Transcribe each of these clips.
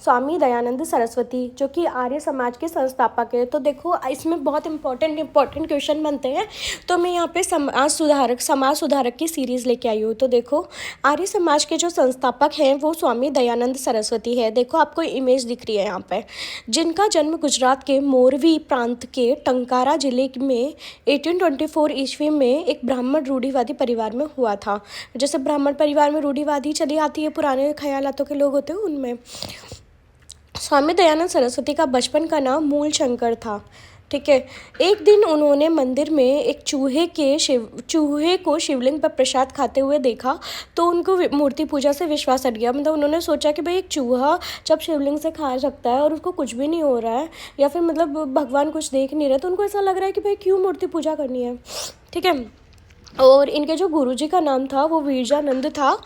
स्वामी दयानंद सरस्वती, जो कि आर्य समाज के संस्थापक है। तो देखो इसमें बहुत इंपॉर्टेंट क्वेश्चन बनते हैं, तो मैं यहाँ पे समाज सुधारक की सीरीज़ लेके आई हूँ। तो देखो आर्य समाज के जो संस्थापक हैं वो स्वामी दयानंद सरस्वती है। देखो आपको इमेज दिख रही है यहाँ पे, जिनका जन्म गुजरात के मोरवी प्रांत के टंकारा जिले में 1824 ईस्वी में एक ब्राह्मण रूढ़िवादी परिवार में हुआ था। जैसे ब्राह्मण परिवार में रूढ़िवादी चली आती है, पुराने ख्यालातों के लोग होते हैं उनमें। स्वामी दयानंद सरस्वती का बचपन का नाम मूल शंकर था। ठीक है। एक दिन उन्होंने मंदिर में एक चूहे को शिवलिंग पर प्रसाद खाते हुए देखा, तो उनको मूर्ति पूजा से विश्वास हट गया। मतलब उन्होंने सोचा कि भाई एक चूहा जब शिवलिंग से खा सकता है और उसको कुछ भी नहीं हो रहा है, या फिर मतलब भगवान कुछ देख नहीं रहे, तो उनको ऐसा लग रहा है कि भाई क्यों मूर्ति पूजा करनी है। ठीक है। और इनके जो गुरुजी का नाम था वो वीरजानंद था,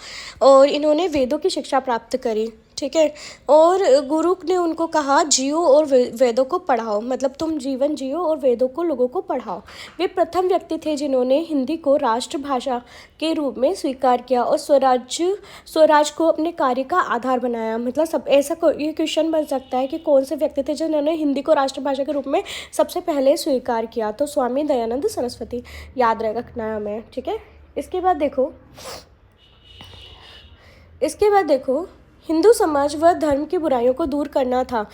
और इन्होंने वेदों की शिक्षा प्राप्त करी। ठीक है। और गुरु ने उनको कहा जियो और वेदों को पढ़ाओ, मतलब तुम जीवन जियो और वेदों को लोगों को पढ़ाओ। वे प्रथम व्यक्ति थे जिन्होंने हिंदी को राष्ट्रभाषा के रूप में स्वीकार किया और स्वराज को अपने कार्य का आधार बनाया। मतलब सब ऐसा ये क्वेश्चन बन सकता है कि कौन से व्यक्ति थे जिन्होंने हिंदी को राष्ट्रभाषा के रूप में सबसे पहले स्वीकार किया। तो स्वामी दयानंद सरस्वती याद रखना है हमें। ठीक है। इसके बाद देखो हिंदू समाज व धर्म की बुराइयों को दूर करना था।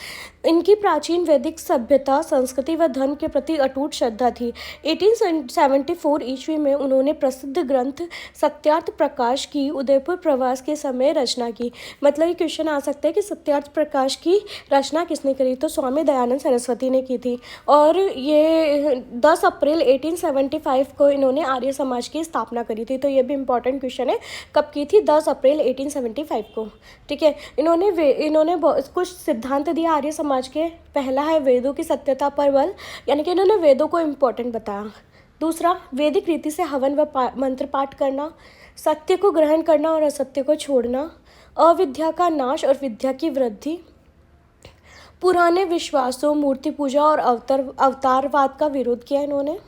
इनकी प्राचीन वैदिक सभ्यता, संस्कृति व धर्म के प्रति अटूट श्रद्धा थी। 1874 ईस्वी में उन्होंने प्रसिद्ध ग्रंथ सत्यार्थ प्रकाश की उदयपुर प्रवास के समय रचना की। मतलब ये क्वेश्चन आ सकता है कि सत्यार्थ प्रकाश की रचना किसने करी, तो स्वामी दयानंद सरस्वती ने की थी। और ये 10 अप्रैल 1875 को इन्होंने आर्य समाज की स्थापना करी थी। तो ये भी इंपॉर्टेंट क्वेश्चन है, कब की थी, 10 अप्रैल 1875 को। ठीक है। इन्होंने कुछ सिद्धांत दिया आर्य समाज के। पहला है वेदों की सत्यता पर बल, यानी कि इन्होंने वेदों को इम्पोर्टेंट बताया। दूसरा, वैदिक रीति से हवन व मंत्र पाठ करना, सत्य को ग्रहण करना और असत्य को छोड़ना, अविद्या का नाश और विद्या की वृद्धि, पुराने विश्वासों, मूर्ति पूजा और अवतारवाद का विरोध किया इन्होंने।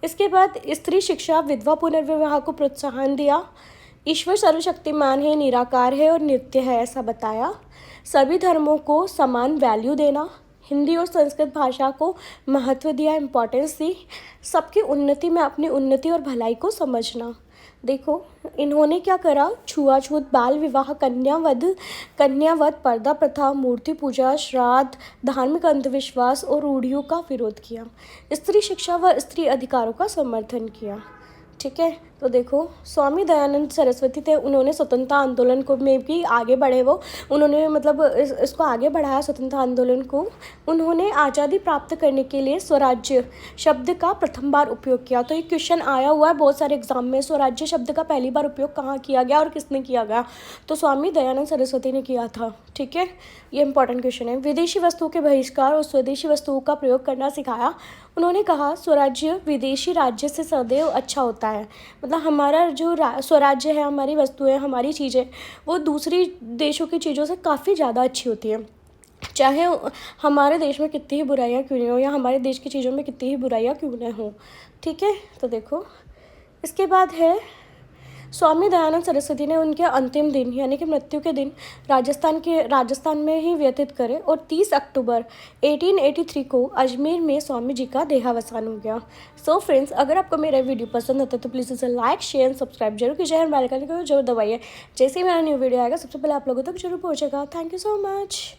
इसके बाद स्त्री शिक्षा, विधवा पुनर्विवाह को प्रोत्साहन दिया, ईश्वर सर्वशक्तिमान है, निराकार है और नित्य है ऐसा बताया, सभी धर्मों को समान वैल्यू देना, हिंदी और संस्कृत भाषा को महत्व दिया, इम्पोर्टेंस दी, सबकी उन्नति में अपनी उन्नति और भलाई को समझना। देखो इन्होंने क्या करा, छुआछूत, बाल विवाह, कन्यावध, पर्दा प्रथा, मूर्ति पूजा, श्राद्ध, धार्मिक अंधविश्वास और रूढ़ियों का विरोध किया, स्त्री शिक्षा व स्त्री अधिकारों का समर्थन किया। ठीक है। तो देखो स्वामी दयानंद सरस्वती थे, उन्होंने स्वतंत्रता आंदोलन को में भी आगे बढ़े। उन्होंने मतलब इसको आगे बढ़ाया स्वतंत्रता आंदोलन को। उन्होंने आज़ादी प्राप्त करने के लिए स्वराज्य शब्द का प्रथम बार उपयोग किया। तो ये क्वेश्चन आया हुआ है बहुत सारे एग्जाम में, स्वराज्य शब्द का पहली बार उपयोग कहाँ किया गया और किसने किया गया, तो स्वामी दयानंद सरस्वती ने किया था। ठीक है। ये इंपॉर्टेंट क्वेश्चन है। विदेशी वस्तुओं के बहिष्कार और स्वदेशी वस्तुओं का प्रयोग करना सिखाया। उन्होंने कहा स्वराज्य विदेशी राज्य से सदैव अच्छा होता है। मतलब हमारा जो स्वराज्य है, हमारी वस्तुएं, हमारी चीज़ें, वो दूसरी देशों की चीज़ों से काफ़ी ज़्यादा अच्छी होती है, चाहे हमारे देश में कितनी ही बुराइयाँ क्यों नहीं हो या हमारे देश की चीज़ों में कितनी ही बुराइयाँ क्यों न हो। ठीक है। तो देखो इसके बाद है स्वामी दयानंद सरस्वती ने उनके अंतिम दिन यानी कि मृत्यु के दिन राजस्थान में ही व्यतीत करे और 30 अक्टूबर 1883 को अजमेर में स्वामी जी का देहावसान हो गया। सो फ्रेंड्स, अगर आपको मेरा वीडियो पसंद आता है तो प्लीज़ इसे लाइक, शेयर, सब्सक्राइब जरूर कीजिए, बेल आइकन को जरूर दबाइए। जैसे ही मेरा न्यू वीडियो आएगा सबसे पहले आप लोगों तक जरूर पहुँचेगा। Thank you so much.